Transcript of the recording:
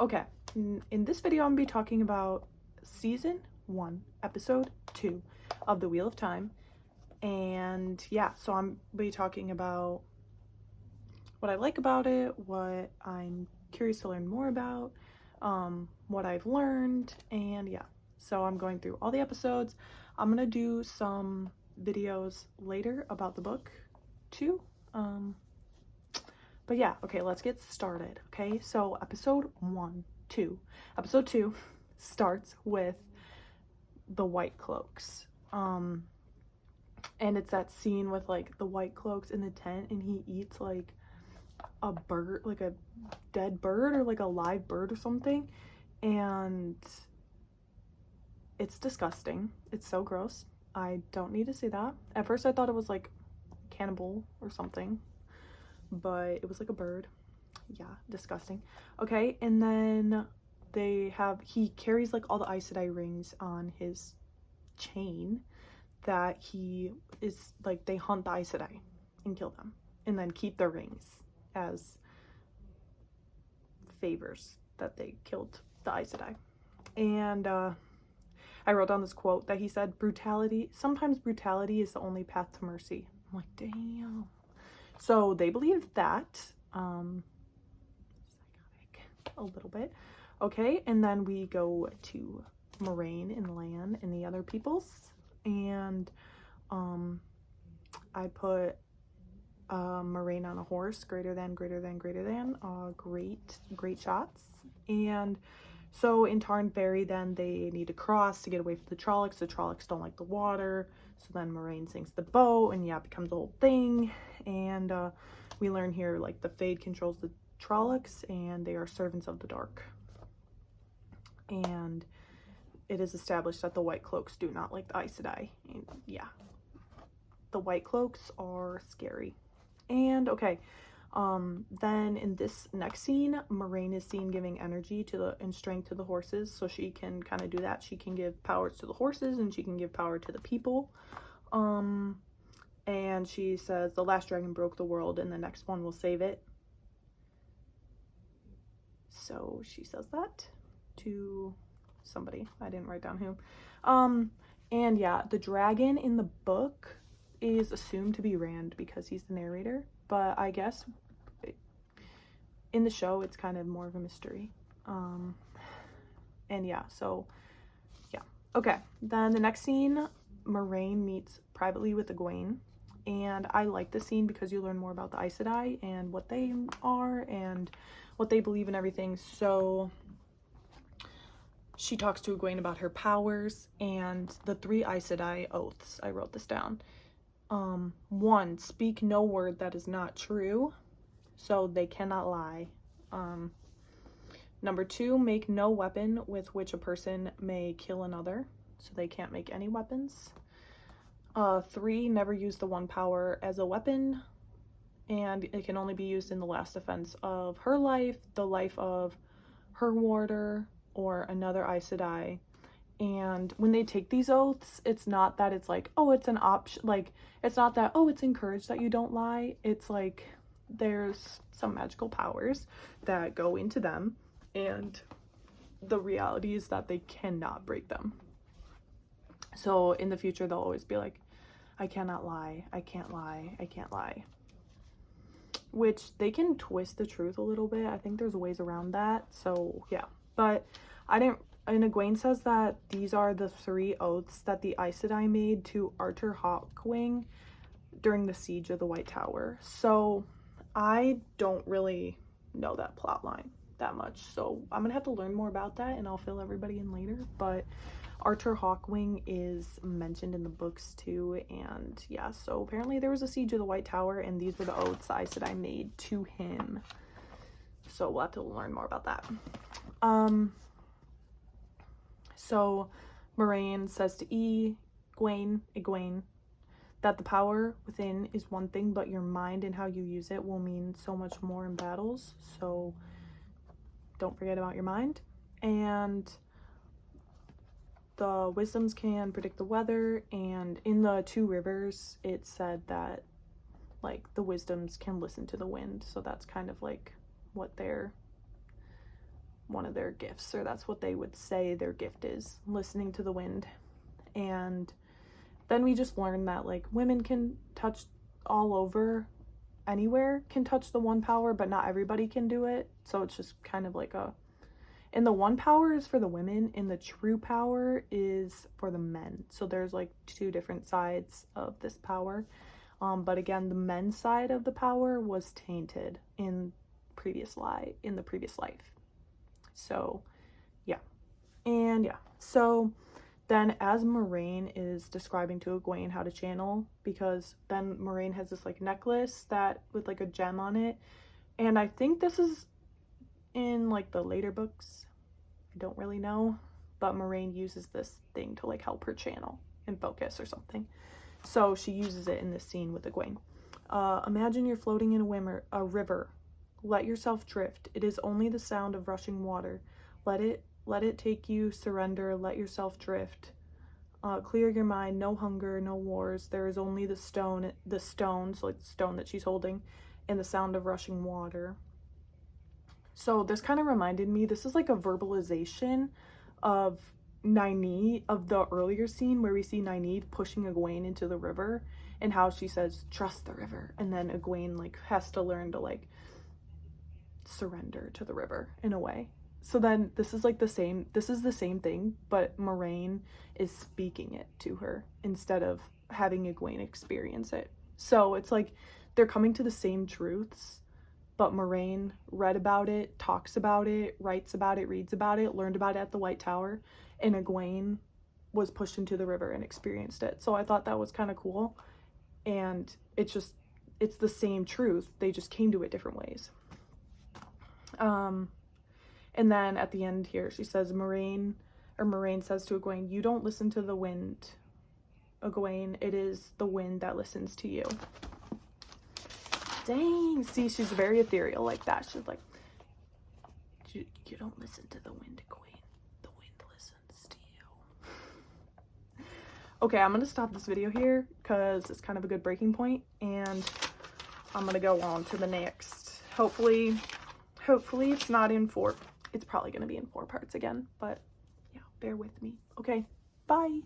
Okay, in this video, I'm gonna be talking about season 1, episode 2 of The Wheel of Time. And yeah, so I'm gonna be talking about what I like about it, what I'm curious to learn more about, what I've learned, and yeah. So I'm going through all the episodes. I'm gonna do some videos later about the book too. But yeah, okay, let's get started. Okay, so episode 2 starts with the White Cloaks. And it's that scene with like the White Cloaks in the tent, and he eats like a bird, like a dead bird or like a live bird or something, and it's disgusting. It's so gross. I don't need to see that. At first I thought it was like cannibal or something, but it was like a bird. Yeah, disgusting. Okay, and then he carries like all the Aes Sedai rings on his chain that he is like, they hunt the Aes Sedai and kill them and then keep their rings as favors that they killed the Aes Sedai. And I wrote down this quote that he said, sometimes brutality is the only path to mercy. I'm like, damn. So they believe that. Psychotic a little bit. Okay, and then we go to Moiraine and Lan and the other peoples, and I put Moiraine on a horse, greater than, great shots. And so in Tarn Ferry, then they need to cross to get away from the Trollocs. The Trollocs don't like the water, so then Moiraine sinks the boat, and yeah, it becomes a whole thing. And we learn here like the Fade controls the Trollocs, and they are servants of the dark. And it is established that the White Cloaks do not like the Aes Sedai. And yeah, the White Cloaks are scary. And okay, then in this next scene, Moiraine is seen giving energy and strength to the horses, so she can kind of do that. She can give powers to the horses, and she can give power to the people. And she says the last dragon broke the world, and the next one will save it. So she says that to somebody. I didn't write down who. And yeah, the dragon in the book is assumed to be Rand because he's the narrator, but I guess in the show it's kind of more of a mystery. And yeah, so yeah. Okay, then the next scene, Moiraine meets privately with Egwene, and I like this scene because you learn more about the Aes Sedai and what they are and what they believe and everything. So she talks to Egwene about her powers and the 3 Aes Sedai oaths. I wrote this down. 1, speak no word that is not true, so they cannot lie. Number 2, make no weapon with which a person may kill another, so they can't make any weapons. 3, never use the one power as a weapon, and it can only be used in the last defense of her life, the life of her warder, or another Aes Sedai. And when they take these oaths, it's not that it's like, oh, it's an option, like, it's not that, oh, it's encouraged that you don't lie. It's like there's some magical powers that go into them, and the reality is that they cannot break them. So in the future, they'll always be like, I cannot lie, I can't lie, I can't lie. Which they can twist the truth a little bit. I think there's ways around that. So yeah, but and Egwene says that these are the 3 oaths that the Aes Sedai made to Arthur Hawkwing during the siege of the White Tower. So I don't really know that plot line that much, so I'm gonna have to learn more about that, and I'll fill everybody in later. But Arthur Hawkwing is mentioned in the books too, and yeah, so apparently there was a siege of the White Tower, and these were the oaths Aes Sedai made to him. So we'll have to learn more about that. So Moiraine says to Egwene, that the power within is one thing, but your mind and how you use it will mean so much more in battles. So don't forget about your mind. And the wisdoms can predict the weather, and in the 2 rivers, it said that like the wisdoms can listen to the wind. So that's kind of like what one of their gifts, or that's what they would say their gift is, listening to the wind. And then we just learned that like women can touch all over, anywhere can touch the one power, but not everybody can do it. So it's just kind of like a, and the one power is for the women and the true power is for the men. So there's like two different sides of this power. But again, the men's side of the power was tainted in the previous life. So yeah. And yeah, so then as Moiraine is describing to Egwene how to channel, because then Moiraine has this like necklace that with like a gem on it, and I think this is in like the later books, I don't really know, but Moiraine uses this thing to like help her channel and focus or something. So she uses it in this scene with Egwene. Imagine you're floating in a river. Let yourself drift. It is only the sound of rushing water. Let it take you. Surrender. Let yourself drift. Clear your mind. No hunger, no wars. There is only the stone, so like the stone that she's holding, and the sound of rushing water. So this kind of reminded me, this is like a verbalization of Nynaeve, of the earlier scene where we see Nynaeve pushing Egwene into the river, and how she says, trust the river. And then Egwene like has to learn to like surrender to the river in a way. So then this is the same thing, but Moiraine is speaking it to her instead of having Egwene experience it. So it's like they're coming to the same truths, but Moiraine read about it, talks about it, writes about it, reads about it, learned about it at the White Tower, and Egwene was pushed into the river and experienced it. So I thought that was kind of cool. And it's the same truth, they just came to it different ways. And then at the end here, she says, Moiraine says to Egwene, you don't listen to the wind, Egwene, it is the wind that listens to you. Dang, see, she's very ethereal like that. She's like, you don't listen to the wind, Egwene, the wind listens to you. Okay, I'm gonna stop this video here because it's kind of a good breaking point, and I'm gonna go on to the next. Hopefully it's not in 4. It's probably going to be in 4 parts again, but yeah, bear with me. Okay, bye.